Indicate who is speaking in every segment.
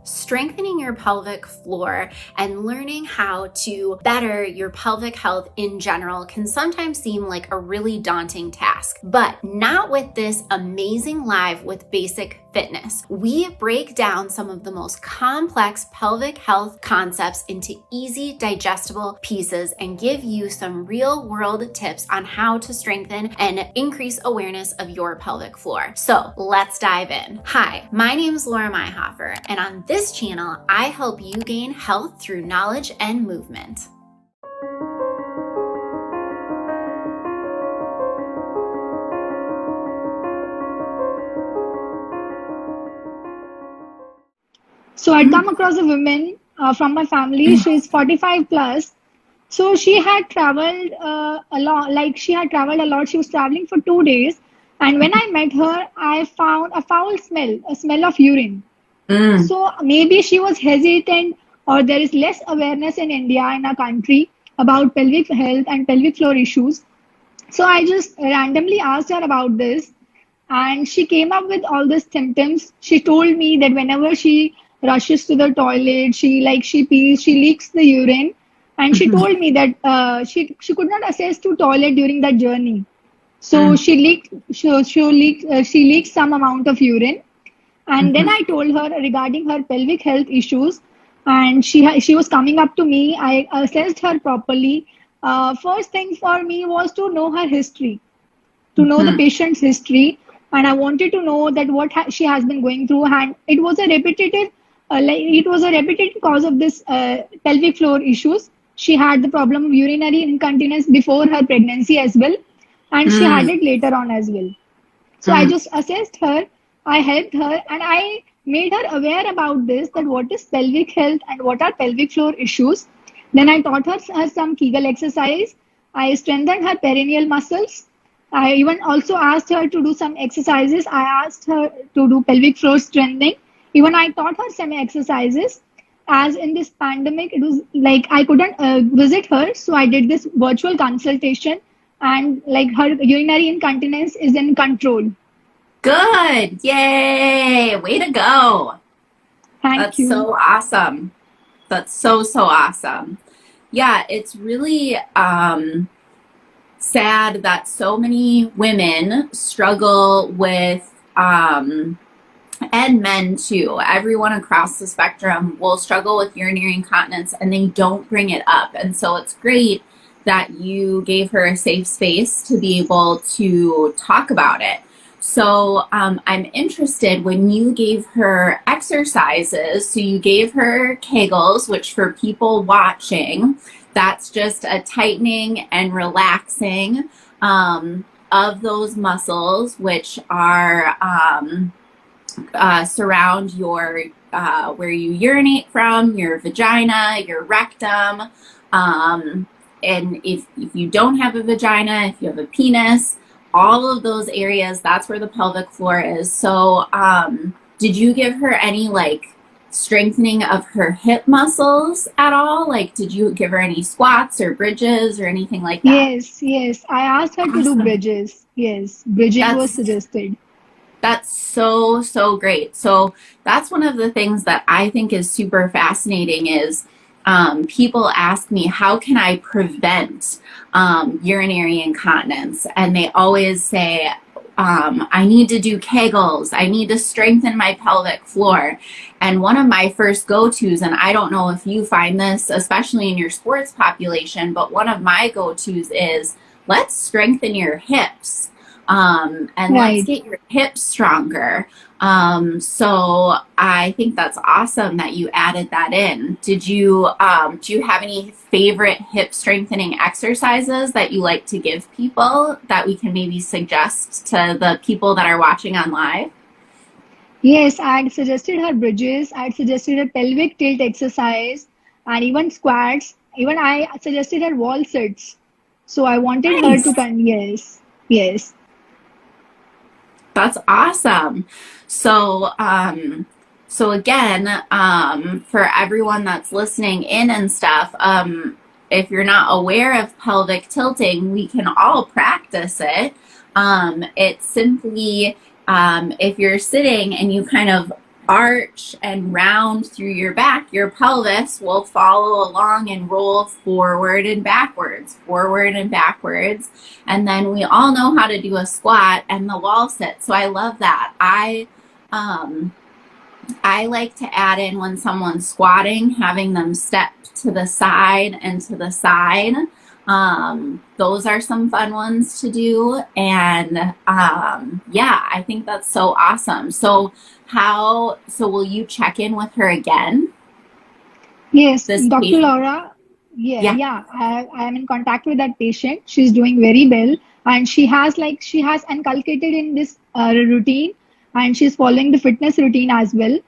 Speaker 1: Strengthening your pelvic floor and learning how to better your pelvic health in general can sometimes seem like a really daunting task, but not with this amazing live with Basic Fitness. We break down some of the most complex pelvic health concepts into easy, digestible pieces and give you some real world tips on how to strengthen and increase awareness of your pelvic floor. So let's dive in. Hi, my name is Laura Mayhofer, and on this channel, I help you gain health through knowledge and movement.
Speaker 2: So I'd come across a woman from my family. She's 45 plus. So she had traveled a lot. She was traveling for 2 days. And when I met her, I found a foul smell, a smell of urine. So maybe she was hesitant, or there is less awareness in India, in our country, about pelvic health and pelvic floor issues. So I just randomly asked her about this, and she came up with all these symptoms. She told me that whenever she rushes to the toilet, she pees, she leaks the urine, and she told me that she could not access to toilet during that journey. So she leaked some amount of urine. And then I told her regarding her pelvic health issues, and she was coming up to me. I assessed her properly. First thing for me was to know her history, to know the patient's history, and I wanted to know that what she has been going through. And it was a repetitive cause of this pelvic floor issues. She had the problem of urinary incontinence before her pregnancy as well, and she had it later on as well. So I just assessed her. I helped her, and I made her aware about this, that what is pelvic health and what are pelvic floor issues. Then I taught her some Kegel exercise. I strengthened her perineal muscles. I even also asked her to do some exercises. I asked her to do pelvic floor strengthening. Even I taught her some exercises. As in this pandemic, it was like I couldn't visit her, so I did this virtual consultation, and her urinary incontinence is in control.
Speaker 1: Good. Yay. Way to go.
Speaker 2: Thank you.
Speaker 1: That's so awesome. That's so awesome. Yeah, it's really sad that so many women struggle with, and men too. Everyone across the spectrum will struggle with urinary incontinence and they don't bring it up. And so it's great that you gave her a safe space to be able to talk about it. So I'm interested, when you gave her exercises, so you gave her Kegels, which for people watching, that's just a tightening and relaxing of those muscles, which are surround your where you urinate from, your vagina, your rectum. And if you don't have a vagina, if you have a penis, all of those areas, that's where the pelvic floor is. So did you give her any strengthening of her hip muscles at all? Did you give her any squats or bridges or anything like that?
Speaker 2: Yes. I asked her to do bridges. Yes, bridging was suggested.
Speaker 1: That's so great. So that's one of the things that I think is super fascinating is people ask me, how can I prevent urinary incontinence? And they always say, I need to do Kegels. I need to strengthen my pelvic floor. And one of my first go-tos, and I don't know if you find this, especially in your sports population, but one of my go-tos is, let's strengthen your hips. And let's get your hips stronger. So I think that's awesome that you added that in. Do you have any favorite hip strengthening exercises that you like to give people that we can maybe suggest to the people that are watching on live?
Speaker 2: Yes, I had suggested her bridges. I had suggested a pelvic tilt exercise and even squats. Even I suggested her wall sits. So I wanted her to come. Yes.
Speaker 1: That's awesome. So, so again, for everyone that's listening in and stuff, if you're not aware of pelvic tilting, we can all practice it. It's simply, if you're sitting and you kind of arch and round through your back, your pelvis will follow along and roll forward and backwards, forward and backwards. And then we all know how to do a squat and the wall sit. So I love that. I like to add in when someone's squatting, having them step to the side and to the side. Those are some fun ones to do. And yeah, I think that's so awesome. So will you check in with her again?
Speaker 2: Yes,
Speaker 1: This
Speaker 2: Dr.
Speaker 1: patient?
Speaker 2: Laura. Yeah. I am in contact with that patient. She's doing very well, and she has inculcated in this routine, and she's following the fitness routine as well.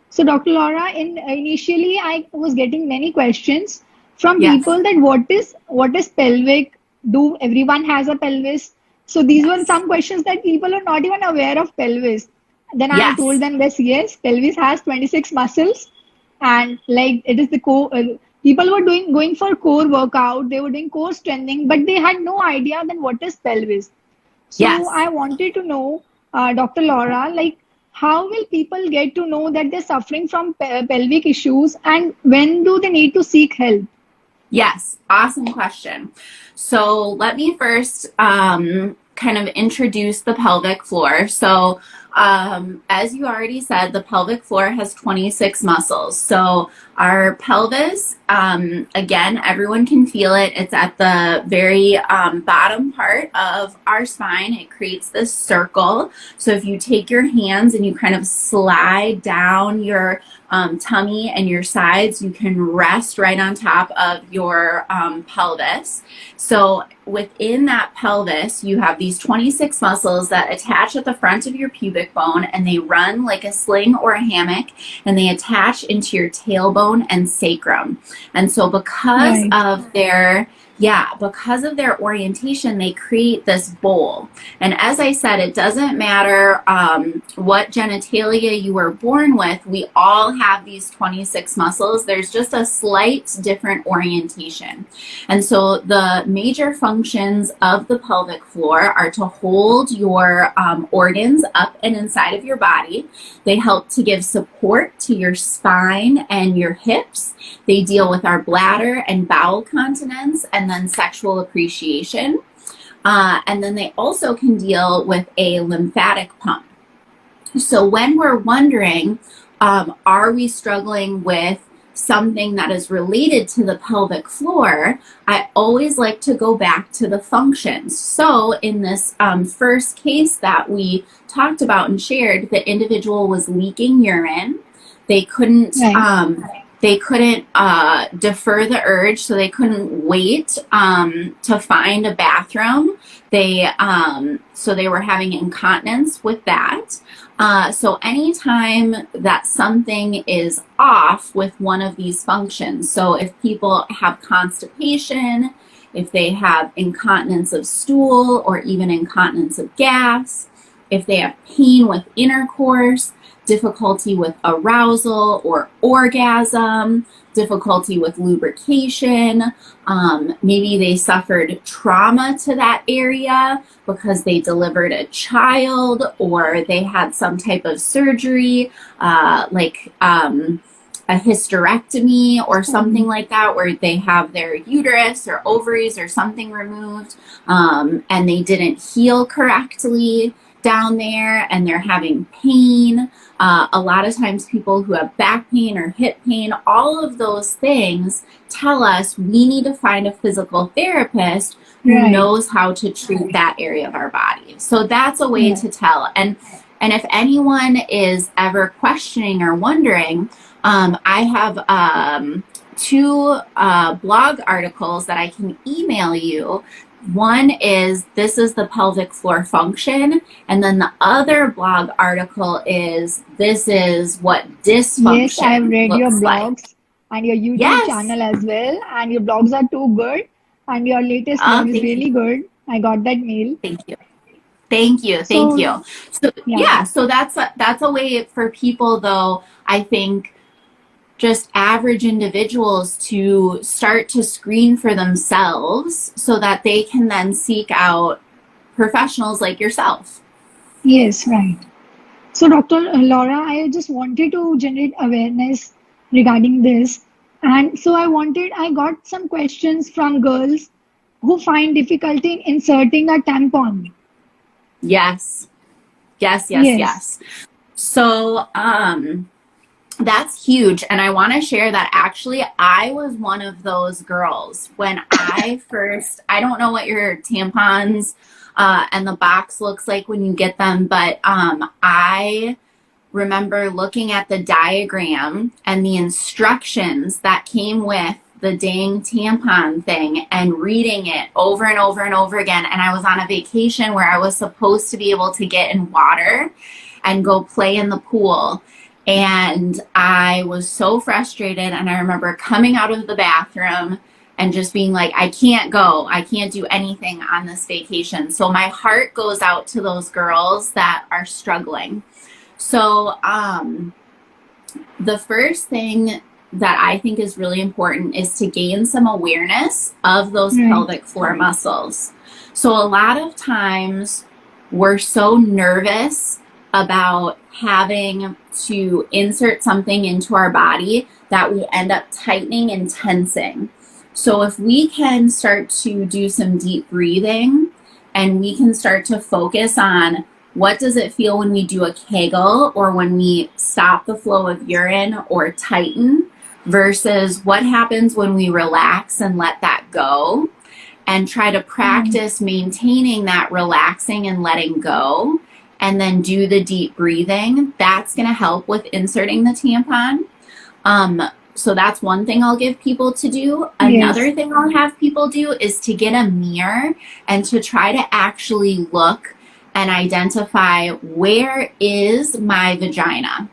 Speaker 2: So, Dr. Laura, initially I was getting many questions from
Speaker 1: Yes.
Speaker 2: people that what is pelvic? Do everyone has a pelvis? So these were some questions that people are not even aware of pelvis. Then I
Speaker 1: Yes.
Speaker 2: told them this, yes, pelvis has 26 muscles, and like it is the core. People were going for core workout, they were doing core strengthening, but they had no idea then what is pelvis. So
Speaker 1: Yes.
Speaker 2: I wanted to know, Dr. Laura, like how will people get to know that they're suffering from pelvic issues, and when do they need to seek help?
Speaker 1: Yes, awesome question. So let me first kind of introduce the pelvic floor. So as you already said, the pelvic floor has 26 muscles. So our pelvis, again, everyone can feel it. It's at the very bottom part of our spine. It creates this circle. So if you take your hands and you kind of slide down your tummy and your sides, you can rest right on top of your pelvis. So within that pelvis, you have these 26 muscles that attach at the front of your pubic bone, and they run like a sling or a hammock, and they attach into your tailbone and sacrum. And so because
Speaker 2: Right.
Speaker 1: of their orientation, they create this bowl. And as I said, it doesn't matter what genitalia you were born with, we all have these 26 muscles. There's just a slight different orientation. And so the major functions of the pelvic floor are to hold your organs up and inside of your body. They help to give support to your spine and your hips. They deal with our bladder and bowel continence, and then sexual appreciation. And then they also can deal with a lymphatic pump. So when we're wondering, are we struggling with something that is related to the pelvic floor, I always like to go back to the functions. So in this first case that we talked about and shared, the individual was leaking urine. They couldn't
Speaker 2: Right.
Speaker 1: defer the urge, so they couldn't wait to find a bathroom. So they were having incontinence with that. So anytime that something is off with one of these functions, so if people have constipation, if they have incontinence of stool or even incontinence of gas, if they have pain with intercourse, difficulty with arousal or orgasm, difficulty with lubrication, maybe they suffered trauma to that area because they delivered a child, or they had some type of surgery, like a hysterectomy or something like that, where they have their uterus or ovaries or something removed, and they didn't heal correctly down there, and they're having pain. A lot of times people who have back pain or hip pain, all of those things tell us we need to find a physical therapist who
Speaker 2: Right.
Speaker 1: knows how to treat that area of our body. So that's a way
Speaker 2: Yeah.
Speaker 1: to tell. And if anyone is ever questioning or wondering, I have two blog articles that I can email you. One is, this is the pelvic floor function, and then the other blog article is, this is what dysfunction
Speaker 2: Yes, I have read your
Speaker 1: looks like.
Speaker 2: blogs and your YouTube
Speaker 1: Yes.
Speaker 2: channel as well, and your blogs are too good, and your latest
Speaker 1: Oh,
Speaker 2: blog is
Speaker 1: thank you.
Speaker 2: really good. I got that mail.
Speaker 1: Thank you. Thank you.
Speaker 2: So
Speaker 1: Thank you. So
Speaker 2: yeah,
Speaker 1: yeah, so that's a way for people, though, I think, just average individuals to start to screen for themselves so that they can then seek out professionals like yourself.
Speaker 2: yes, right. So, Dr. Laura, I just wanted to generate awareness regarding this. And so I got some questions from girls who find difficulty in inserting a tampon.
Speaker 1: Yes. Yes, yes,
Speaker 2: Yes.
Speaker 1: yes. So, that's huge. And I want to share that actually I was one of those girls when I don't know what your tampons and the box looks like when you get them, but I remember looking at the diagram and the instructions that came with the dang tampon thing and reading it over and over and over again. And I was on a vacation where I was supposed to be able to get in water and go play in the pool. And I was so frustrated. And I remember coming out of the bathroom and just being like, I can't go. I can't do anything on this vacation. So my heart goes out to those girls that are struggling. So the first thing that I think is really important is to gain some awareness of those pelvic floor muscles. So a lot of times we're so nervous about having to insert something into our body that we end up tightening and tensing. So if we can start to do some deep breathing and we can start to focus on what does it feel when we do a Kegel or when we stop the flow of urine or tighten versus what happens when we relax and let that go, and try to practice maintaining that relaxing and letting go, and then do the deep breathing, that's going to help with inserting the tampon. So that's one thing I'll give people to do. Another thing I'll have people do is to get a mirror and to try to actually look and identify where is my vagina.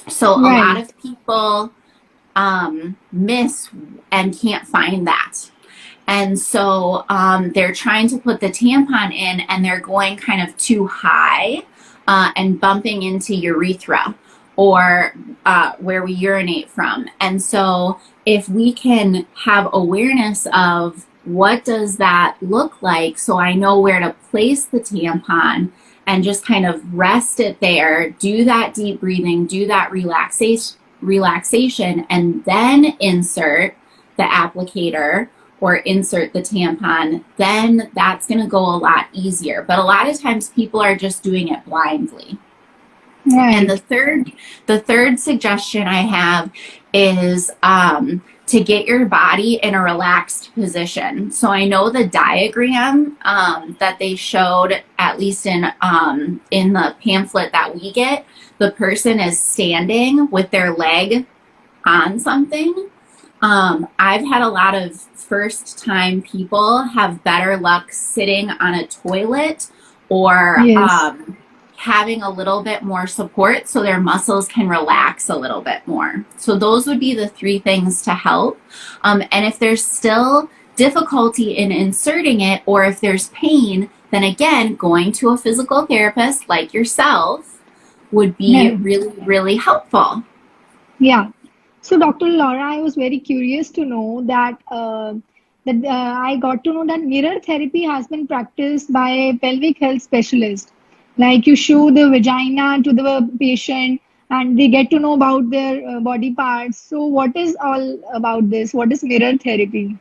Speaker 1: So a lot of people miss and can't find that. And so they're trying to put the tampon in and they're going kind of too high and bumping into urethra or where we urinate from. And so if we can have awareness of what does that look like, so I know where to place the tampon and just kind of rest it there, do that deep breathing, do that relaxation, and then insert the applicator or insert the tampon, then that's going to go a lot easier. But a lot of times people are just doing it blindly. And the third suggestion I have is to get your body in a relaxed position. So I know the diagram that they showed, at least in the pamphlet that we get, the person is standing with their leg on something. I've had a lot of first time people have better luck sitting on a toilet or having a little bit more support so their muscles can relax a little bit more. So those would be the three things to help. And if there's still difficulty in inserting it or if there's pain, then again, going to a physical therapist like yourself would be really, really helpful.
Speaker 2: Yeah. So, Dr. Laura, I was very curious to know that I got to know that mirror therapy has been practiced by a pelvic health specialist. Like you show the vagina to the patient and they get to know about their body parts. So, what is all about this? What is mirror therapy?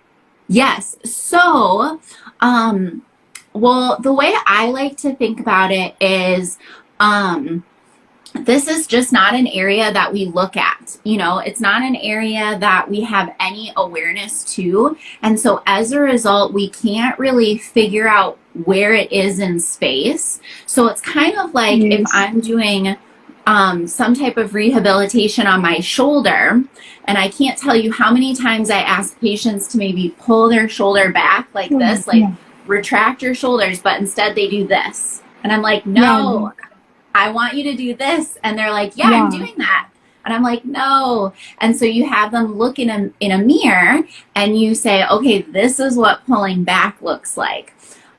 Speaker 1: Yes. So, well, the way I like to think about it is, this is just not an area that we look at. You know, it's not an area that we have any awareness to. And so as a result, we can't really figure out where it is in space. So it's kind of like if I'm doing some type of rehabilitation on my shoulder, and I can't tell you how many times I ask patients to maybe pull their shoulder back like this, like retract your shoulders, but instead they do this. And I'm like, no. I want you to do this. And they're like, I'm doing that. And I'm like, no. And so you have them look in a mirror and you say, okay, this is what pulling back looks like.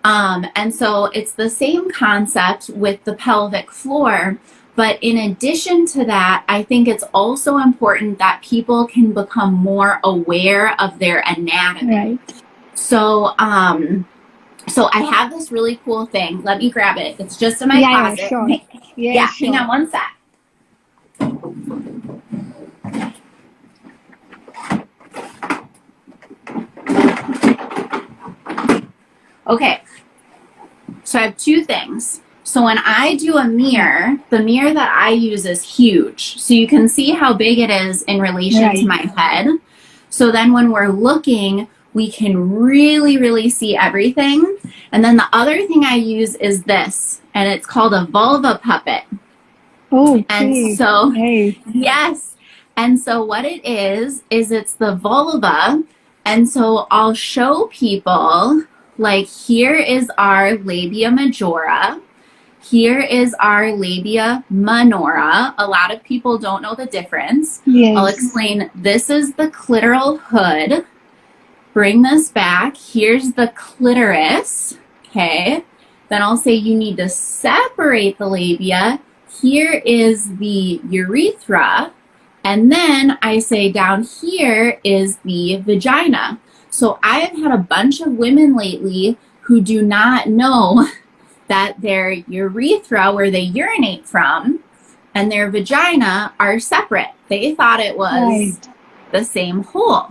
Speaker 1: And so it's the same concept with the pelvic floor. But in addition to that, I think it's also important that people can become more aware of their anatomy. So, So I have this really cool thing. Let me grab it. It's just in my
Speaker 2: Yeah,
Speaker 1: closet.
Speaker 2: sure. Yeah,
Speaker 1: Yeah, hang
Speaker 2: sure.
Speaker 1: on one sec. Okay, so I have two things. So when I do a mirror, the mirror that I use is huge. So you can see how big it is in relation to
Speaker 2: Right.
Speaker 1: my head. So then when we're looking, we can really, really see everything. And then the other thing I use is this, and it's called a vulva puppet. And
Speaker 2: Okay.
Speaker 1: so,
Speaker 2: Right.
Speaker 1: yes. And so what it is it's the vulva. And so I'll show people, like, here is our labia majora. Here is our labia minora. A lot of people don't know the difference. I'll
Speaker 2: Yes.
Speaker 1: explain. This is the clitoral hood. Bring this back. Here's the clitoris. Okay. Then I'll say you need to separate the labia. Here is the urethra. And then I say down here is the vagina. So I've had a bunch of women lately who do not know that their urethra, where they urinate from, and their vagina are separate. They thought it was
Speaker 2: Right.
Speaker 1: the same hole.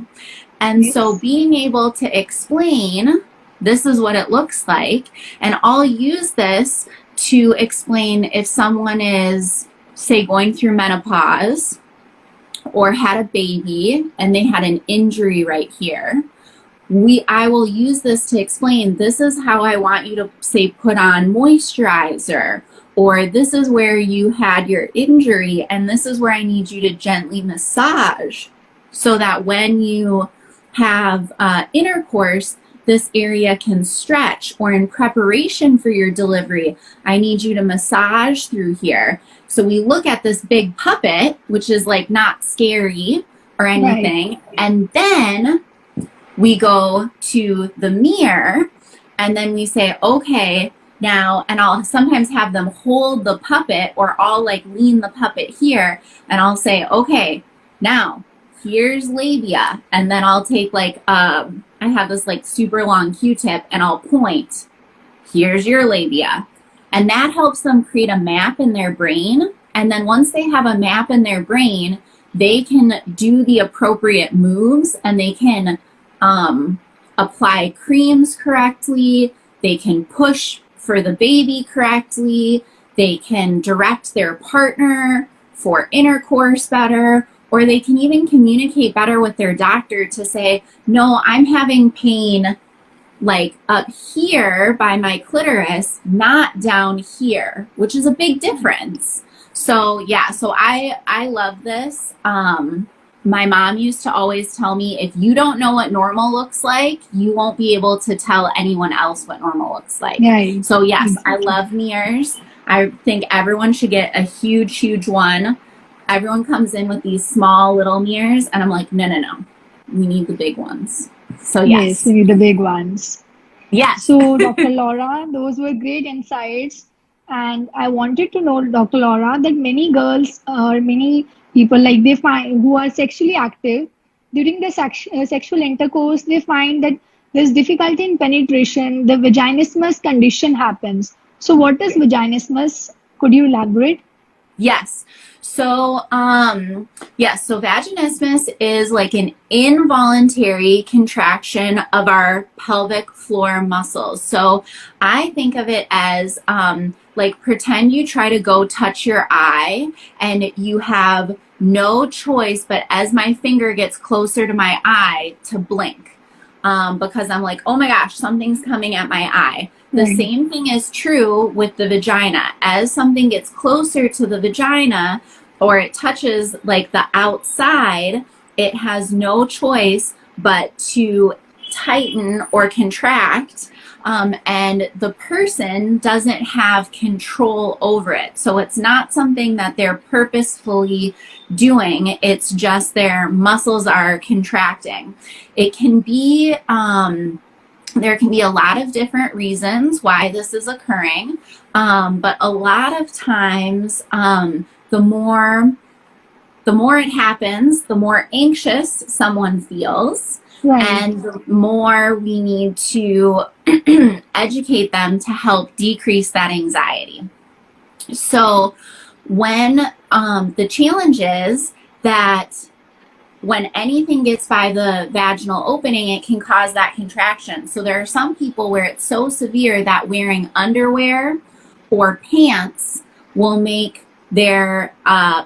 Speaker 1: And so
Speaker 2: Yes.
Speaker 1: being able to explain, this is what it looks like, and I'll use this to explain if someone is, say, going through menopause or had a baby and they had an injury right here. I will use this to explain, this is how I want you to, say, put on moisturizer, or this is where you had your injury and this is where I need you to gently massage so that when you have intercourse, this area can stretch, or in preparation for your delivery, I need you to massage through here. So we look at this big puppet, which is like not scary or anything,
Speaker 2: Right.
Speaker 1: and then we go to the mirror and then we say, okay, now, and I'll sometimes have them hold the puppet, or I'll like lean the puppet here and I'll say, okay, now here's labia. And then I'll take like, I have this like super long Q-tip and I'll point, here's your labia. And that helps them create a map in their brain. And then once they have a map in their brain, they can do the appropriate moves and they can apply creams correctly. They can push for the baby correctly. They can direct their partner for intercourse better, or they can even communicate better with their doctor to say, no, I'm having pain like up here by my clitoris, not down here, which is a big difference. So yeah, so I love this. My mom used to always tell me, if you don't know what normal looks like, you won't be able to tell anyone else what normal looks like.
Speaker 2: Right.
Speaker 1: So yes, I
Speaker 2: Exactly.
Speaker 1: love mirrors. I think everyone should get a huge, huge one. Everyone comes in with these small little mirrors, and I'm like, no. We need the big ones. So
Speaker 2: Yes, we
Speaker 1: yes.
Speaker 2: need the big ones.
Speaker 1: Yes.
Speaker 2: So, Dr. Laura, those were great insights. And I wanted to know, Dr. Laura, that many girls or many people, like they find who are sexually active during the sexual intercourse, they find that there's difficulty in penetration. The vaginismus condition happens. So, what is vaginismus? Could you elaborate?
Speaker 1: Yes. So, so vaginismus is like an involuntary contraction of our pelvic floor muscles. So I think of it as like, pretend you try to go touch your eye and you have no choice but, as my finger gets closer to my eye, to blink. Because I'm like, oh my gosh, something's coming at my eye. The
Speaker 2: Right.
Speaker 1: same thing is true with the vagina. As something gets closer to the vagina, or it touches like the outside, it has no choice but to tighten or contract. And the person doesn't have control over it. So it's not something that they're purposefully doing. It's just their muscles are contracting. It can be, there can be a lot of different reasons why this is occurring. But a lot of times, the more it happens, the more anxious someone feels.
Speaker 2: Right.
Speaker 1: And the more we need to educate them to help decrease that anxiety. So when the challenge is that when anything gets by the vaginal opening, it can cause that contraction. So there are some people where it's so severe that wearing underwear or pants will make their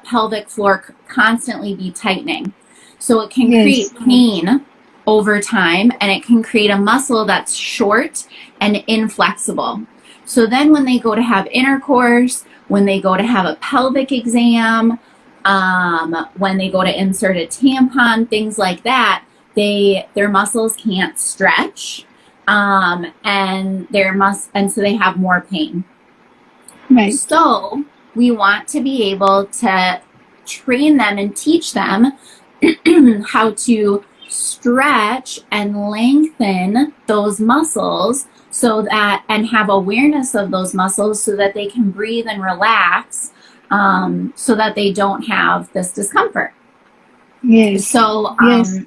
Speaker 1: pelvic floor constantly be tightening. So it can create
Speaker 2: Yes.
Speaker 1: pain over time, and it can create a muscle that's short and inflexible. So then when they go to have intercourse, when they go to have a pelvic exam, when they go to insert a tampon, things like that, their muscles can't stretch, and so they have more pain.
Speaker 2: Right.
Speaker 1: So we want to be able to train them and teach them how to stretch and lengthen those muscles and have awareness of those muscles so that they can breathe and relax, so that they don't have this discomfort.
Speaker 2: Yes.
Speaker 1: So,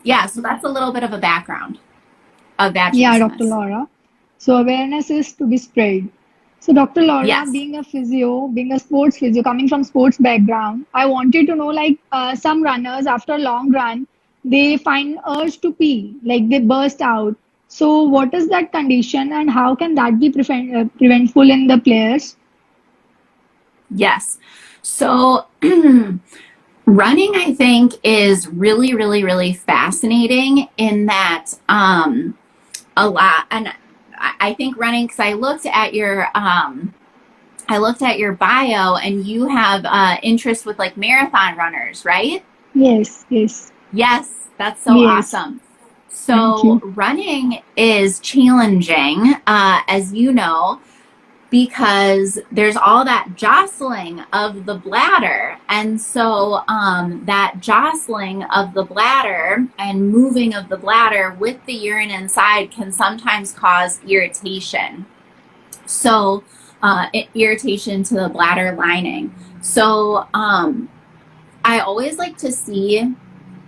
Speaker 2: Yes.
Speaker 1: so that's a little bit of a background of
Speaker 2: Yeah, Dr.
Speaker 1: vaginismus.
Speaker 2: Laura. So awareness is to be spread. So Dr. Laura,
Speaker 1: Yes.
Speaker 2: being a physio, being a sports physio, coming from sports background, I wanted to know, like, some runners after a long run, they find urge to pee, like they burst out. So what is that condition, and how can that be preventful in the players?
Speaker 1: Yes. So, running, I think, is really, really, really fascinating in that a lot. And I think running, because I looked at your bio, and you have interest with like marathon runners, right?
Speaker 2: Yes, yes,
Speaker 1: Yes, that's so
Speaker 2: yes.
Speaker 1: awesome.
Speaker 2: Thank
Speaker 1: So
Speaker 2: you.
Speaker 1: running is challenging, as you know, because there's all that jostling of the bladder. And so that jostling of the bladder and moving of the bladder with the urine inside can sometimes cause irritation. So irritation to the bladder lining. So I always like to see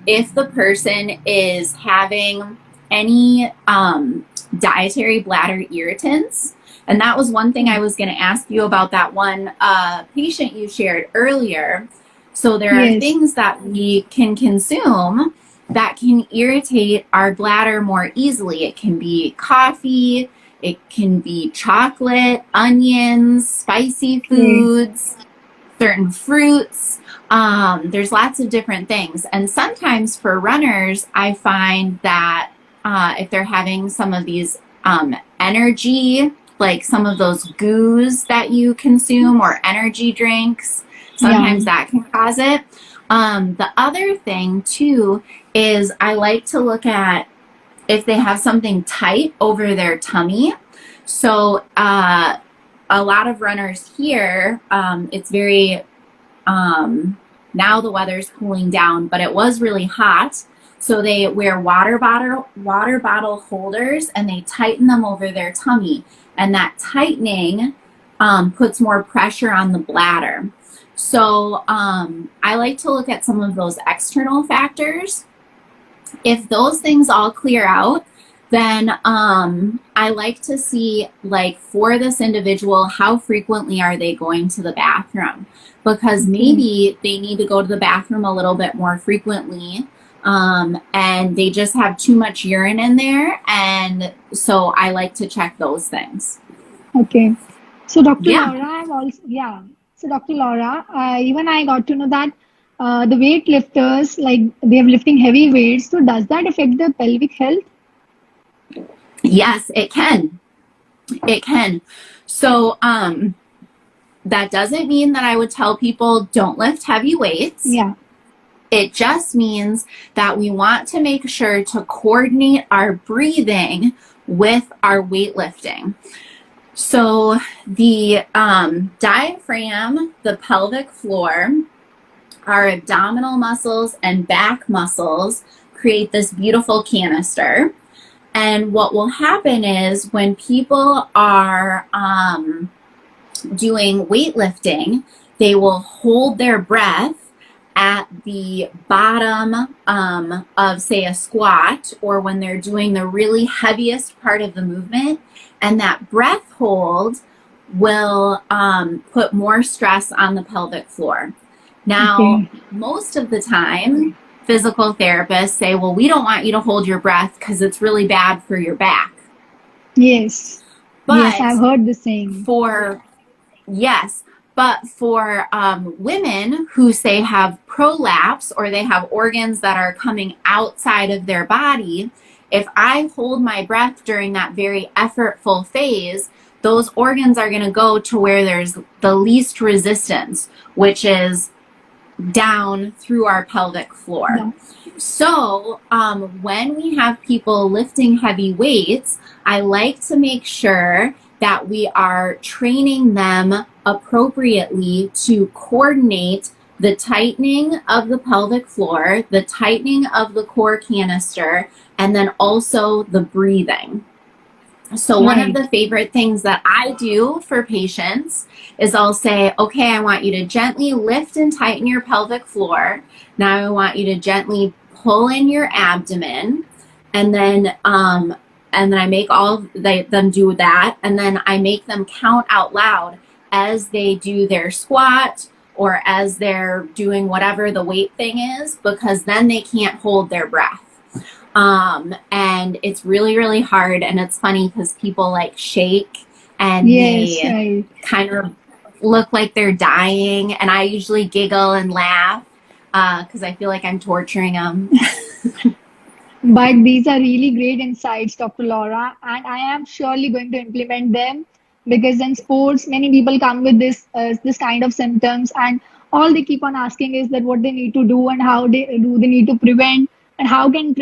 Speaker 1: if the person is having any dietary bladder irritants. And that was one thing I was going to ask you about that one patient you shared earlier. So there are
Speaker 2: Yes,
Speaker 1: things that we can consume that can irritate our bladder more easily. It can be coffee, it can be chocolate, onions, spicy
Speaker 2: okay.
Speaker 1: foods, certain fruits. There's lots of different things. And sometimes for runners, I find that if they're having some of these energy, like some of those goos that you consume or energy drinks, sometimes
Speaker 2: Yeah,
Speaker 1: that can cause it. The other thing too is I like to look at if they have something tight over their tummy. So a lot of runners here, it's very, now the weather's cooling down, but it was really hot. So they wear water bottle holders, and they tighten them over their tummy. And that tightening puts more pressure on the bladder. So I like to look at some of those external factors. If those things all clear out, then I like to see, like, for this individual, how frequently are they going to the bathroom? Because
Speaker 2: okay.
Speaker 1: maybe they need to go to the bathroom a little bit more frequently, and they just have too much urine in there. And so I like to check those things.
Speaker 2: Okay. So Dr.
Speaker 1: Yeah.
Speaker 2: Laura, I'm also, yeah. So Dr. Laura, even I got to know that the weightlifters, like they're lifting heavy weights. So does that affect the pelvic health?
Speaker 1: Yes, it can. It can. So that doesn't mean that I would tell people don't lift heavy weights.
Speaker 2: Yeah.
Speaker 1: It just means that we want to make sure to coordinate our breathing with our weightlifting. So the diaphragm, the pelvic floor, our abdominal muscles and back muscles create this beautiful canister. And what will happen is when people are doing weightlifting, they will hold their breath at the bottom of, say, a squat, or when they're doing the really heaviest part of the movement. And that breath hold will put more stress on the pelvic floor. Now, most of the time, physical therapists say, well, we don't want you to hold your breath because it's really bad for your back.
Speaker 2: Yes.
Speaker 1: But
Speaker 2: yes, I've heard the same.
Speaker 1: But for women who, say, have prolapse, or they have organs that are coming outside of their body, if I hold my breath during that very effortful phase, those organs are going to go to where there's the least resistance, which is down through our pelvic floor. Yeah. So when we have people lifting heavy weights, I like to make sure that we are training them appropriately to coordinate the tightening of the pelvic floor, the tightening of the core canister, and then also the breathing. So one of the favorite things that I do for patients is I'll say, okay, I want you to gently lift and tighten your pelvic floor. Now I want you to gently pull in your abdomen, and then I make all them do that, and then I make them count out loud as they do their squat or as they're doing whatever the weight thing is, because then they can't hold their breath. And it's really, really hard. And it's funny because people like shake and they kind of look like they're dying. And I usually giggle and laugh because I feel like I'm torturing them.
Speaker 2: But these are really great insights, Dr. Laura, and I am surely going to implement them, because in sports, many people come with this kind of symptoms, and all they keep on asking is that what they need to do and how they need to prevent, and how can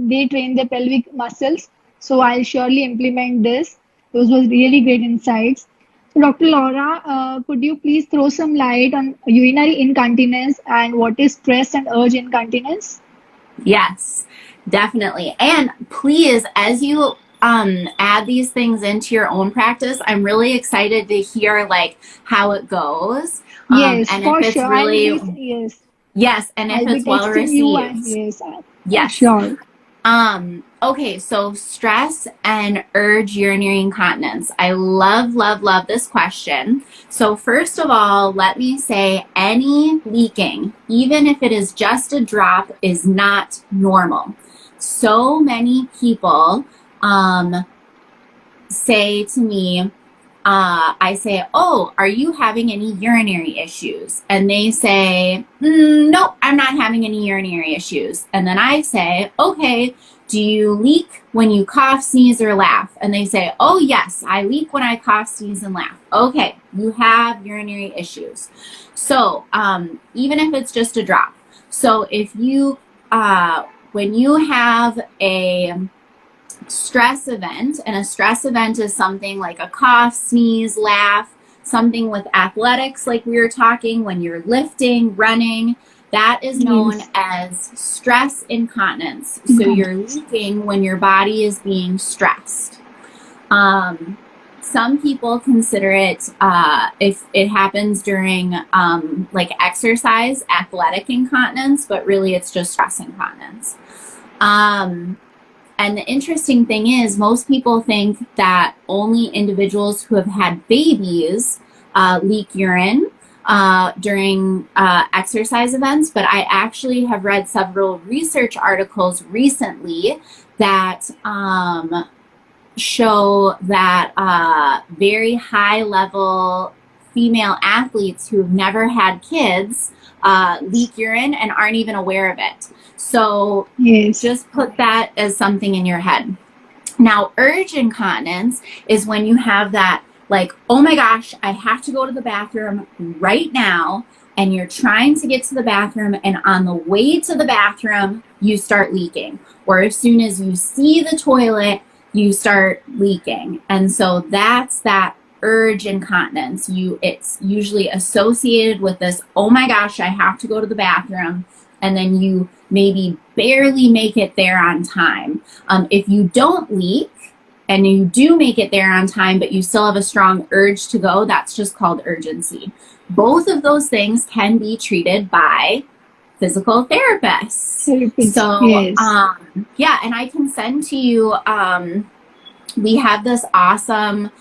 Speaker 2: they train their pelvic muscles. So I'll surely implement this. Those were really great insights. So Dr. Laura, could you please throw some light on urinary incontinence and what is stress and urge incontinence?
Speaker 1: Yes, definitely. And please, as you add these things into your own practice, I'm really excited to hear like how it goes.
Speaker 2: Yes,
Speaker 1: and
Speaker 2: for
Speaker 1: if it's
Speaker 2: sure.
Speaker 1: really, yes, and if it's well received. Yes.
Speaker 2: Sure.
Speaker 1: Okay, so stress and urge urinary incontinence. I love, love, love this question. So first of all, let me say any leaking, even if it is just a drop, is not normal. So many people say to me, I say, oh, are you having any urinary issues? And they say, nope, I'm not having any urinary issues. And then I say, okay, do you leak when you cough, sneeze, or laugh? And they say, oh, yes, I leak when I cough, sneeze, and laugh. Okay, you have urinary issues. So even if it's just a drop. So if you, when you have a stress event, and a stress event is something like a cough, sneeze, laugh, something with athletics like we were talking, when you're lifting, running, that is known as stress incontinence. So you're leaking when your body is being stressed. Some people consider it, if it happens during like exercise, athletic incontinence, but really it's just stress incontinence. And the interesting thing is, most people think that only individuals who have had babies leak urine during exercise events, but I actually have read several research articles recently that show that very high level female athletes who have never had kids leak urine and aren't even aware of it. So just put that as something in your head. Now, urge incontinence is when you have that, like, oh my gosh, I have to go to the bathroom right now, and you're trying to get to the bathroom, and on the way to the bathroom, you start leaking. Or as soon as you see the toilet, you start leaking. And so that's that urge incontinence. It's usually associated with this, oh my gosh, I have to go to the bathroom, and then you maybe barely make it there on time. If you don't leak and you do make it there on time, but you still have a strong urge to go, that's just called urgency. Both of those things can be treated by physical therapists.
Speaker 2: Therapists,
Speaker 1: So,
Speaker 2: yes.
Speaker 1: yeah, and I can send to you, we have this awesome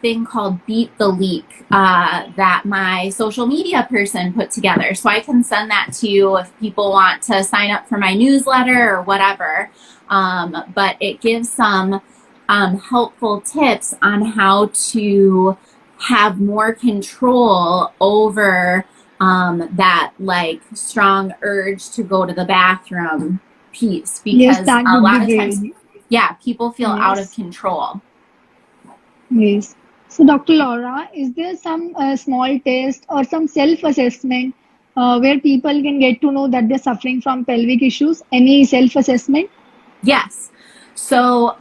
Speaker 1: thing called Beat the Leak that my social media person put together. So I can send that to you if people want to sign up for my newsletter or whatever. But it gives some helpful tips on how to have more control over that like strong urge to go to the bathroom piece,
Speaker 2: Yes,
Speaker 1: because
Speaker 2: that
Speaker 1: a
Speaker 2: would be
Speaker 1: lot of times,
Speaker 2: great.
Speaker 1: yeah, people feel out of
Speaker 2: Yes.
Speaker 1: control.
Speaker 2: Yes. So, Dr. Laura, is there some small test or some self-assessment where people can get to know that they're suffering from pelvic issues? Any self-assessment?
Speaker 1: Yes. So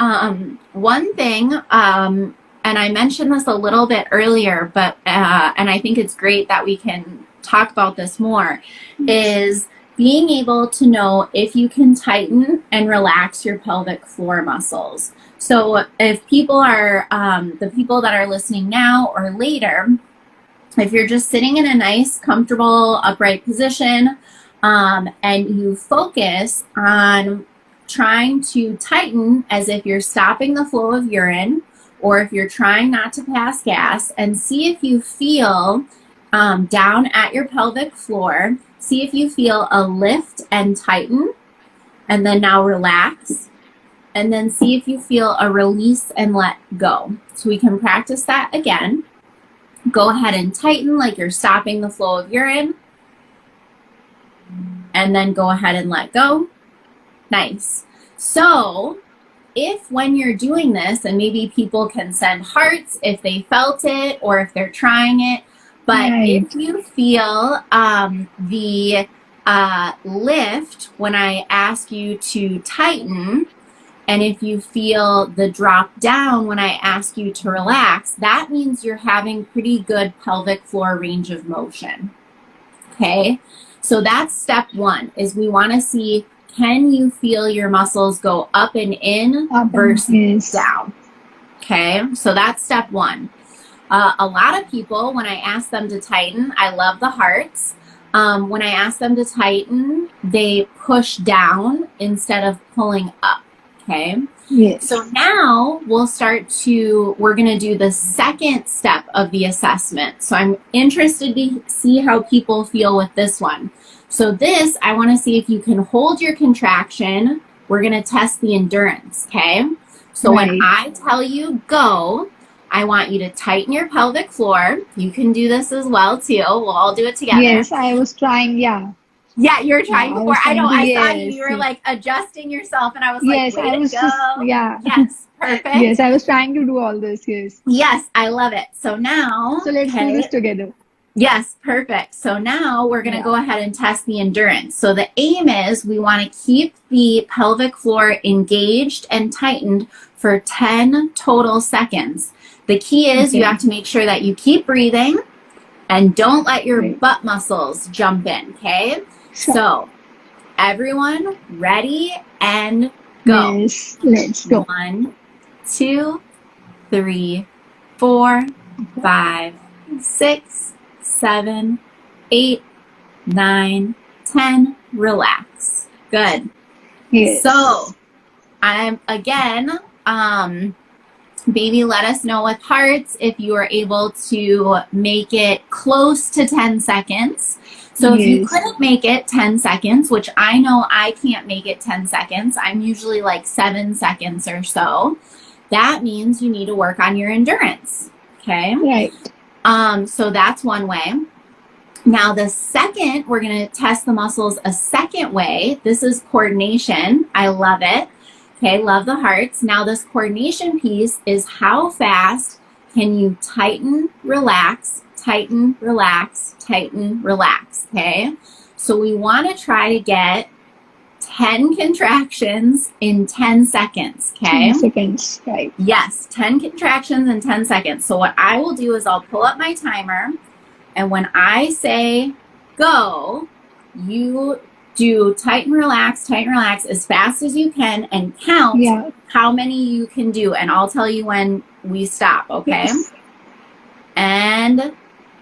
Speaker 1: one thing, and I mentioned this a little bit earlier, but and I think it's great that we can talk about this more, is being able to know if you can tighten and relax your pelvic floor muscles. So if people are, the people that are listening now or later, if you're just sitting in a nice, comfortable, upright position, and you focus on trying to tighten as if you're stopping the flow of urine, or if you're trying not to pass gas, and see if you feel down at your pelvic floor, see if you feel a lift and tighten, and then now relax, and then see if you feel a release and let go. So we can practice that again. Go ahead and tighten like you're stopping the flow of urine, and then go ahead and let go. Nice. So if when you're doing this, and maybe people can send hearts if they felt it or if they're trying it, but
Speaker 2: Right.
Speaker 1: if you feel the lift when I ask you to tighten, and if you feel the drop down when I ask you to relax, that means you're having pretty good pelvic floor range of motion. Okay, so that's step one, is we want to see, can you feel your muscles go up and in versus
Speaker 2: Yes.
Speaker 1: down? Okay, so that's step one. A lot of people, when I ask them to tighten, I love the hearts. When I ask them to tighten, they push down instead of pulling up. Okay.
Speaker 2: Yes.
Speaker 1: So now we're going to do the second step of the assessment. So I'm interested to see how people feel with this one. So this, I want to see if you can hold your contraction. We're going to test the endurance. Okay. So
Speaker 2: Right.
Speaker 1: when I tell you go, I want you to tighten your pelvic floor. You can do this as well too. We'll all do it together.
Speaker 2: Yes, I was trying. Yeah.
Speaker 1: Yeah, you were trying
Speaker 2: Yeah, I
Speaker 1: before.
Speaker 2: was
Speaker 1: I know.
Speaker 2: trying to,
Speaker 1: I saw you.
Speaker 2: yes.
Speaker 1: You were like adjusting yourself, and I was
Speaker 2: Yes,
Speaker 1: like, way
Speaker 2: I
Speaker 1: to
Speaker 2: was just,
Speaker 1: go.
Speaker 2: yeah.
Speaker 1: Yes, perfect.
Speaker 2: Yes, I was trying to do all this. Yes.
Speaker 1: Yes, I love it. So now,
Speaker 2: So let's do this together.
Speaker 1: Yes, perfect. So now we're going to
Speaker 2: Yeah.
Speaker 1: go ahead and test the endurance. So the aim is we want to keep the pelvic floor engaged and tightened for 10 total seconds. The key is you
Speaker 2: Okay.
Speaker 1: have to make sure that you keep breathing and don't let your
Speaker 2: Right.
Speaker 1: butt muscles jump in, okay?
Speaker 2: Sure.
Speaker 1: So everyone ready and go.
Speaker 2: Yes, let's go.
Speaker 1: 1, 2, 3, 4, 5, 6, 7, 8, 9, 10. Relax. Good.
Speaker 2: Yes.
Speaker 1: So I'm again, baby, let us know with hearts if you are able to make it close to 10 seconds. So if you
Speaker 2: Yes.
Speaker 1: couldn't make it 10 seconds, which I know I can't make it 10 seconds, I'm usually like 7 seconds or so, that means you need to work on your endurance. Okay.
Speaker 2: Right.
Speaker 1: So that's one way. Now the second, we're going to test the muscles a second way. This is coordination. I love it. Okay, love the hearts. Now this coordination piece is how fast can you tighten, relax, tighten, relax, tighten, relax. Okay, so we want to try to get 10 contractions in 10 seconds. Okay.
Speaker 2: 10 seconds. Right.
Speaker 1: Yes, 10 contractions in 10 seconds. So what I will do is I'll pull up my timer, and when I say go, you do tighten, relax as fast as you can, and count
Speaker 2: Yeah.
Speaker 1: how many you can do. And I'll tell you when we stop, okay?
Speaker 2: Yes.
Speaker 1: And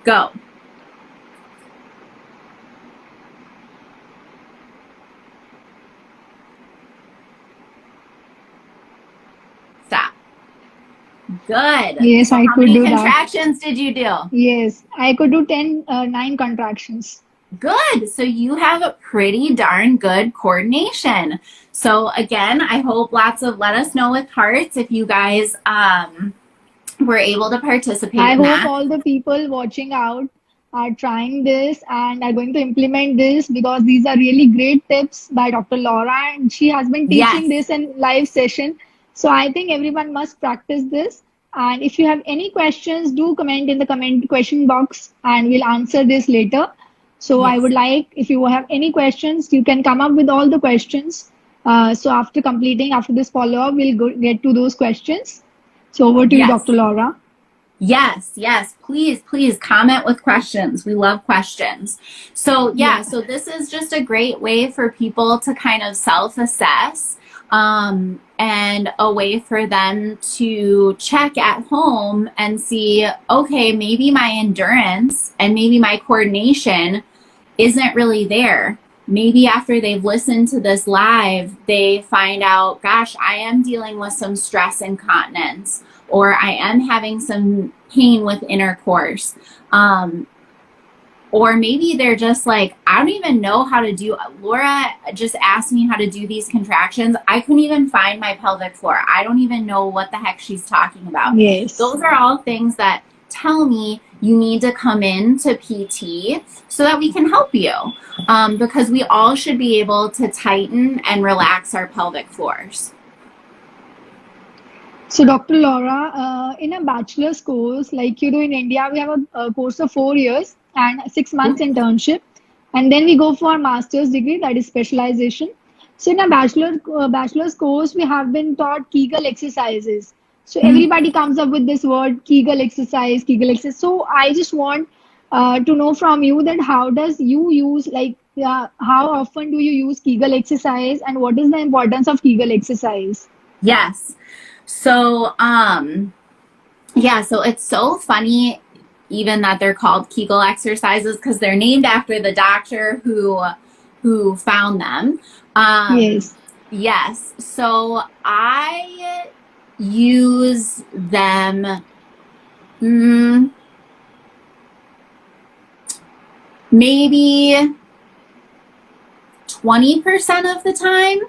Speaker 1: go. Good.
Speaker 2: Yes,
Speaker 1: So
Speaker 2: I
Speaker 1: how
Speaker 2: could
Speaker 1: many
Speaker 2: do that.
Speaker 1: contractions did you do?
Speaker 2: Yes, I could do 9 contractions.
Speaker 1: Good. So you have a pretty darn good coordination. So again, I hope lots of let us know with hearts if you guys were able to participate
Speaker 2: I
Speaker 1: in
Speaker 2: hope
Speaker 1: that.
Speaker 2: all the people watching out are trying this and are going to implement this, because these are really great tips by Dr. Laura, and she has been teaching
Speaker 1: Yes.
Speaker 2: this in live session. So I think everyone must practice this. And if you have any questions, do comment in the comment question box and we'll answer this later. So I
Speaker 1: Yes.
Speaker 2: would like, if you have any questions, you can come up with all the questions. So after this follow-up, get to those questions. So over to you,
Speaker 1: Yes.
Speaker 2: Dr. Laura.
Speaker 1: Yes, yes. Please comment with questions. We love questions. So
Speaker 2: Yeah.
Speaker 1: so this is just a great way for people to kind of self-assess, and a way for them to check at home and see, okay, maybe my endurance and maybe my coordination isn't really there. Maybe after they've listened to this live, they find out, gosh, I am dealing with some stress incontinence, or I am having some pain with intercourse. Or maybe they're just like, I don't even know how to do. Laura just asked me how to do these contractions. I couldn't even find my pelvic floor. I don't even know what the heck she's talking about.
Speaker 2: Yes.
Speaker 1: Those are all things that tell me you need to come in to PT so that we can help you. Because we all should be able to tighten and relax our pelvic floors.
Speaker 2: So, Dr. Laura, in a bachelor's course, like you do in India, we have a course of 4 years and 6 months internship. And then we go for a master's degree, that is specialization. So, in a bachelor's course, we have been taught Kegel exercises. So, everybody comes up with this word, Kegel exercise, Kegel exercise. So, I just want to know from you that how does you use, how often do you use Kegel exercise, and what is the importance of Kegel exercise?
Speaker 1: Yes. So, so it's so funny even that they're called Kegel exercises, because they're named after the doctor who found them.
Speaker 2: Yes.
Speaker 1: Yes. So I use them maybe 20% of the time.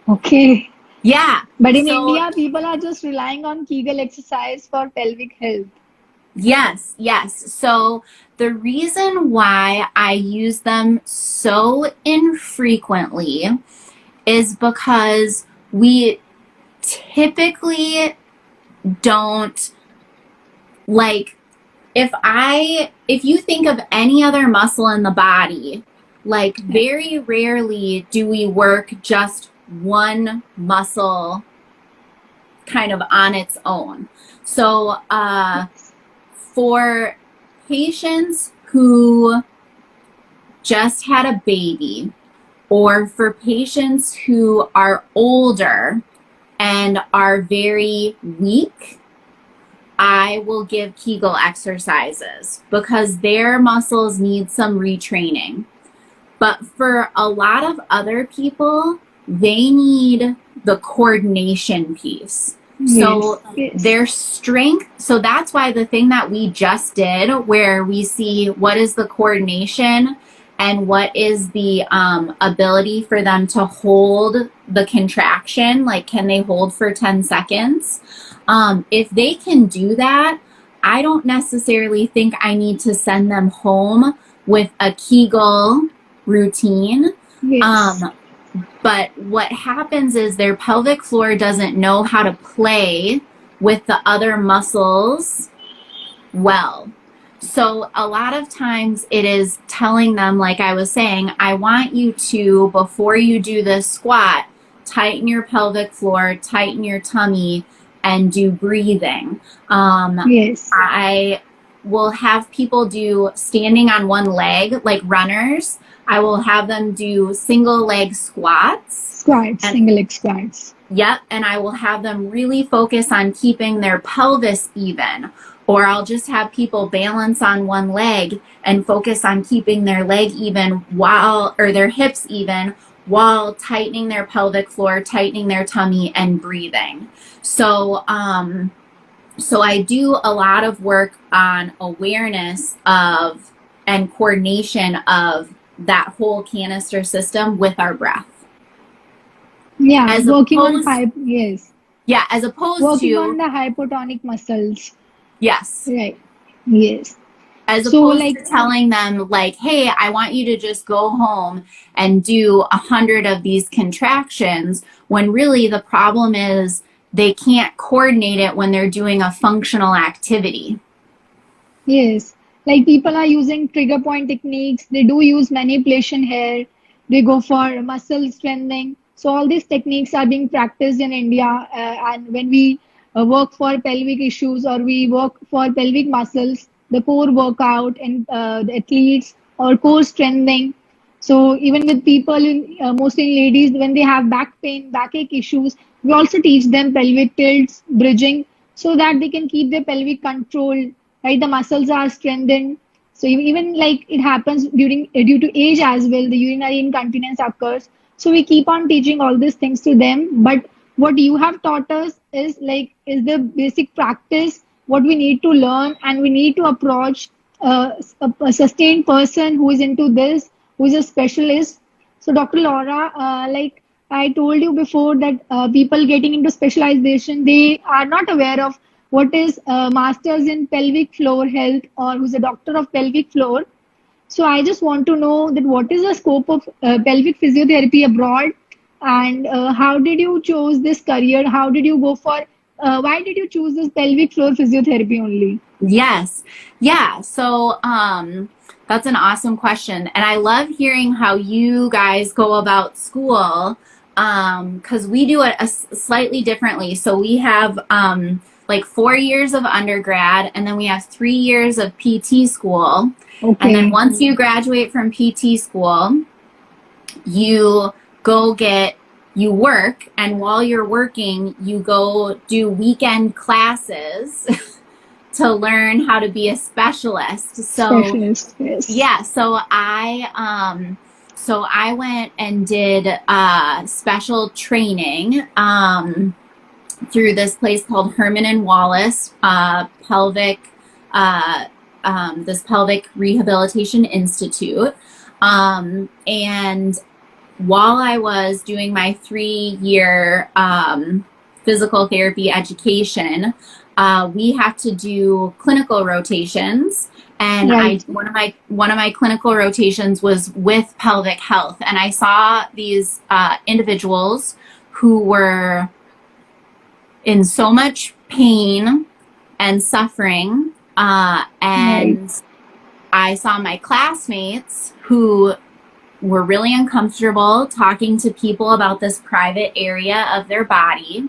Speaker 2: Okay.
Speaker 1: Yeah.
Speaker 2: But in India, people are just relying on Kegel exercise for pelvic health.
Speaker 1: Yes, yes. So the reason why I use them so infrequently is because we typically don't, like, if you think of any other muscle in the body, like, very rarely do we work just one muscle kind of on its own. So for patients who just had a baby, or for patients who are older and are very weak, I will give Kegel exercises because their muscles need some retraining. But for a lot of other people, they need the coordination piece. So their strength, so that's why the thing that we just did, where we see what is the coordination and what is the ability for them to hold the contraction, like can they hold for 10 seconds? If they can do that, I don't necessarily think I need to send them home with a Kegel routine.
Speaker 2: Yes.
Speaker 1: But what happens is their pelvic floor doesn't know how to play with the other muscles well. So a lot of times it is telling them, like I was saying, I want you to, before you do this squat, tighten your pelvic floor, tighten your tummy, and do breathing.
Speaker 2: Yes.
Speaker 1: I will have people do standing on one leg, like runners. I will have them do single leg squats.
Speaker 2: Single leg squats.
Speaker 1: Yep, and I will have them really focus on keeping their pelvis even. Or I'll just have people balance on one leg and focus on keeping their leg even or their hips even, while tightening their pelvic floor, tightening their tummy, and breathing. So So I do a lot of work on awareness of and coordination of that whole canister system with our breath.
Speaker 2: Yeah,
Speaker 1: As
Speaker 2: working on
Speaker 1: opposed,
Speaker 2: yes,
Speaker 1: yeah, as opposed
Speaker 2: working on
Speaker 1: to,
Speaker 2: the hypotonic muscles.
Speaker 1: yes,
Speaker 2: Right. Yes.
Speaker 1: as
Speaker 2: So
Speaker 1: opposed
Speaker 2: like
Speaker 1: to telling them like, hey, I want you to just go home and do 100 of these contractions, when really the problem is they can't coordinate it when they're doing a functional activity.
Speaker 2: yes, like people are using trigger point techniques. They do use manipulation here. They go for muscle strengthening. So all these techniques are being practiced in India. And when we work for pelvic issues or we work for pelvic muscles, the core workout and the athletes or core strengthening. So even with people, mostly ladies, when they have back pain, backache issues, we also teach them pelvic tilts, bridging, so that they can keep their pelvic controlled, right? The muscles are strengthened. So even like it happens during due to age as well, the urinary incontinence occurs. So we keep on teaching all these things to them. But what you have taught us is the basic practice what we need to learn, and we need to approach a sustained person who is into this, who is a specialist. So Dr. Laura, like I told you before that people getting into specialization, they are not aware of what is masters in pelvic floor health or who's a doctor of pelvic floor. So I just want to know that what is the scope of pelvic physiotherapy abroad, and how did you choose this career? How did you go for? Why did you choose this pelvic floor physiotherapy only?
Speaker 1: Yes. Yeah. So, that's an awesome question. And I love hearing how you guys go about school. Cause we do it slightly differently. So we have, like 4 years of undergrad, and then we have 3 years of PT school. And then
Speaker 2: Okay.
Speaker 1: once you graduate from PT school, you go get, you work. And while you're working, you go do weekend classes to learn how to be a specialist. So
Speaker 2: Specialist, yes.
Speaker 1: yeah, so I went and did special training through this place called Herman and Wallace pelvic this pelvic rehabilitation institute, and while I was doing my 3 year physical therapy education, we have to do clinical rotations. And
Speaker 2: Right.
Speaker 1: one of my clinical rotations was with pelvic health, and I saw these individuals who were in so much pain and suffering,
Speaker 2: Right.
Speaker 1: and I saw my classmates who were really uncomfortable talking to people about this private area of their body.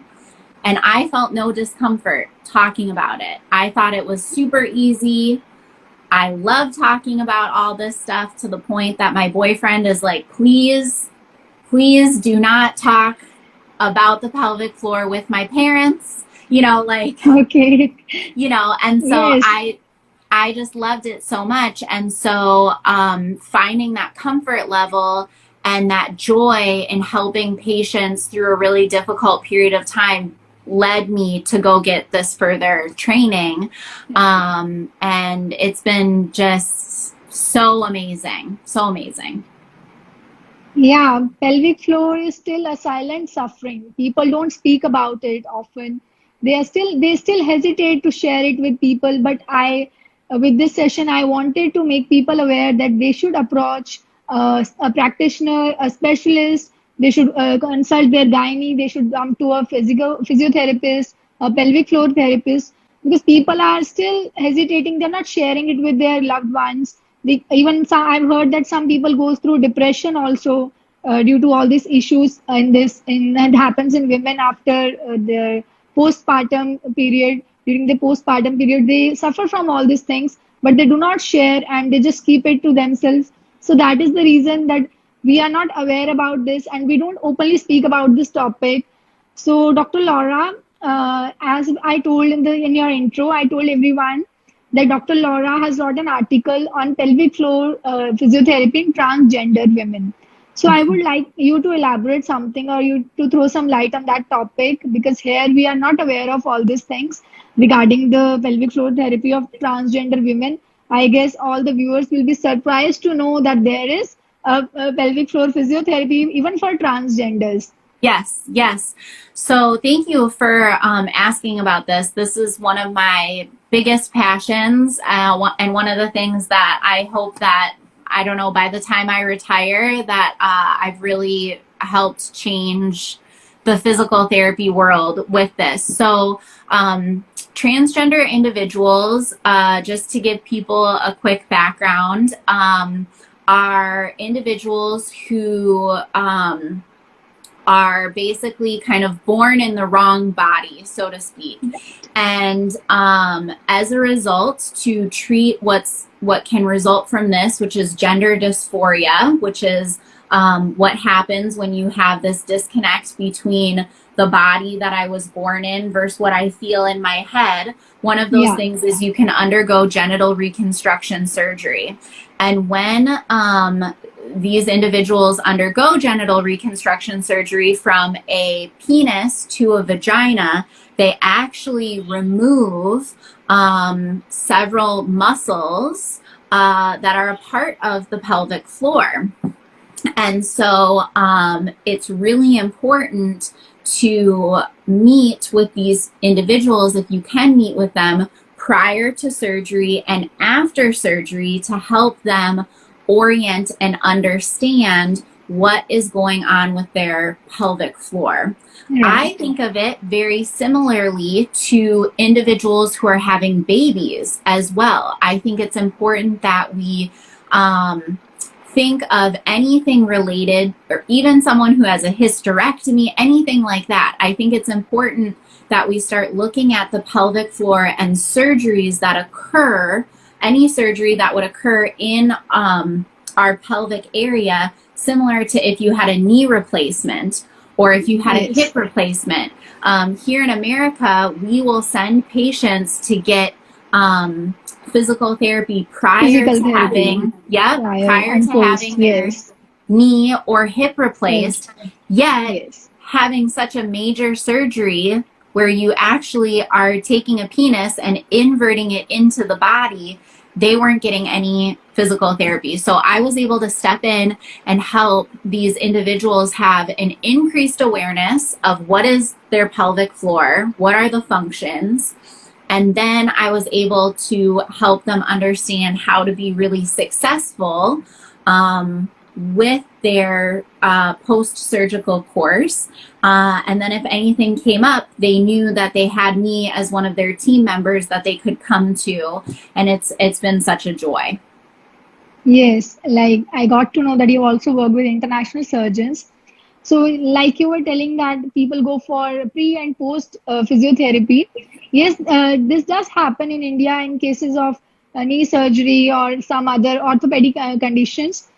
Speaker 1: And I felt no discomfort talking about it. I thought it was super easy. I love talking about all this stuff to the point that my boyfriend is like, please, please do not talk about the pelvic floor with my parents, like,
Speaker 2: Okay.
Speaker 1: and so
Speaker 2: Yes.
Speaker 1: I just loved it so much. And so finding that comfort level and that joy in helping patients through a really difficult period of time led me to go get this further training. And it's been just so amazing. So amazing.
Speaker 2: Yeah, pelvic floor is still a silent suffering. People don't speak about it often. They still hesitate to share it with people. But with this session, I wanted to make people aware that they should approach a practitioner, a specialist. They should consult their gynae. They should come to a physiotherapist, a pelvic floor therapist, because people are still hesitating. They're not sharing it with their loved ones. Even some, I've heard that some people goes through depression also due to all these issues and happens in women after their postpartum period. During the postpartum period, they suffer from all these things, but they do not share and they just keep it to themselves. So that is the reason that we are not aware about this and we don't openly speak about this topic. So, Dr. Laura, as I told in your intro, I told everyone that Dr. Laura has wrote an article on pelvic floor physiotherapy in transgender women. So I would like you to elaborate something or you to throw some light on that topic, because here we are not aware of all these things regarding the pelvic floor therapy of transgender women. I guess all the viewers will be surprised to know that there is a pelvic floor physiotherapy even for transgenders.
Speaker 1: Yes, yes. So thank you for asking about this. This is one of my biggest passions, and one of the things that I hope that, I don't know, by the time I retire, that I've really helped change the physical therapy world with this. So transgender individuals, just to give people a quick background, are individuals who are basically kind of born in the wrong body, so to speak. And as a result, to treat what can result from this, which is gender dysphoria, which is what happens when you have this disconnect between the body that I was born in versus what I feel in my head. One of those things is you can undergo genital reconstruction surgery. And when these individuals undergo genital reconstruction surgery from a penis to a vagina, they actually remove several muscles that are a part of the pelvic floor. And so it's really important to meet with these individuals, if you can meet with them, prior to surgery and after surgery, to help them orient and understand what is going on with their pelvic floor. I think of it very similarly to individuals who are having babies as well. I think it's important that we think of anything related, or even someone who has a hysterectomy, anything like that. I think it's important that we start looking at the pelvic floor and surgeries that occur, any surgery that would occur in our pelvic area, similar to if you had a knee replacement or if you had a hip replacement. Here in America, we will send patients to get physical therapy prior to having their knee or hip replaced. Yet having such a major surgery where you actually are taking a penis and inverting it into the body, they weren't getting any physical therapy. So I was able to step in and help these individuals have an increased awareness of what is their pelvic floor, what are the functions, and then I was able to help them understand how to be really successful with their post-surgical course. And then if anything came up, they knew that they had me as one of their team members that they could come to. And it's been such a joy.
Speaker 2: Yes, like I got to know that you also work with international surgeons. So like you were telling that people go for pre and post physiotherapy. Yes, this does happen in India in cases of knee surgery or some other orthopedic conditions.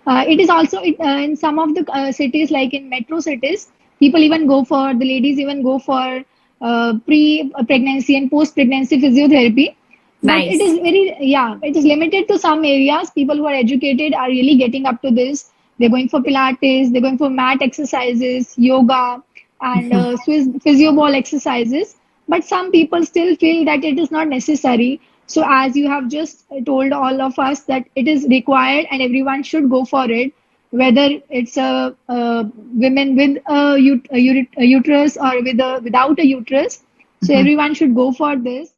Speaker 2: It is also in some of the cities, like in metro cities, the ladies even go for pre-pregnancy and post-pregnancy physiotherapy. But it is it is limited to some areas. People who are educated are really getting up to this. They're going for Pilates, they're going for mat exercises, yoga, and physio ball exercises. But some people still feel that it is not necessary. So as you have just told all of us that it is required and everyone should go for it, whether it's a women with a uterus or without a uterus. So everyone should go for this.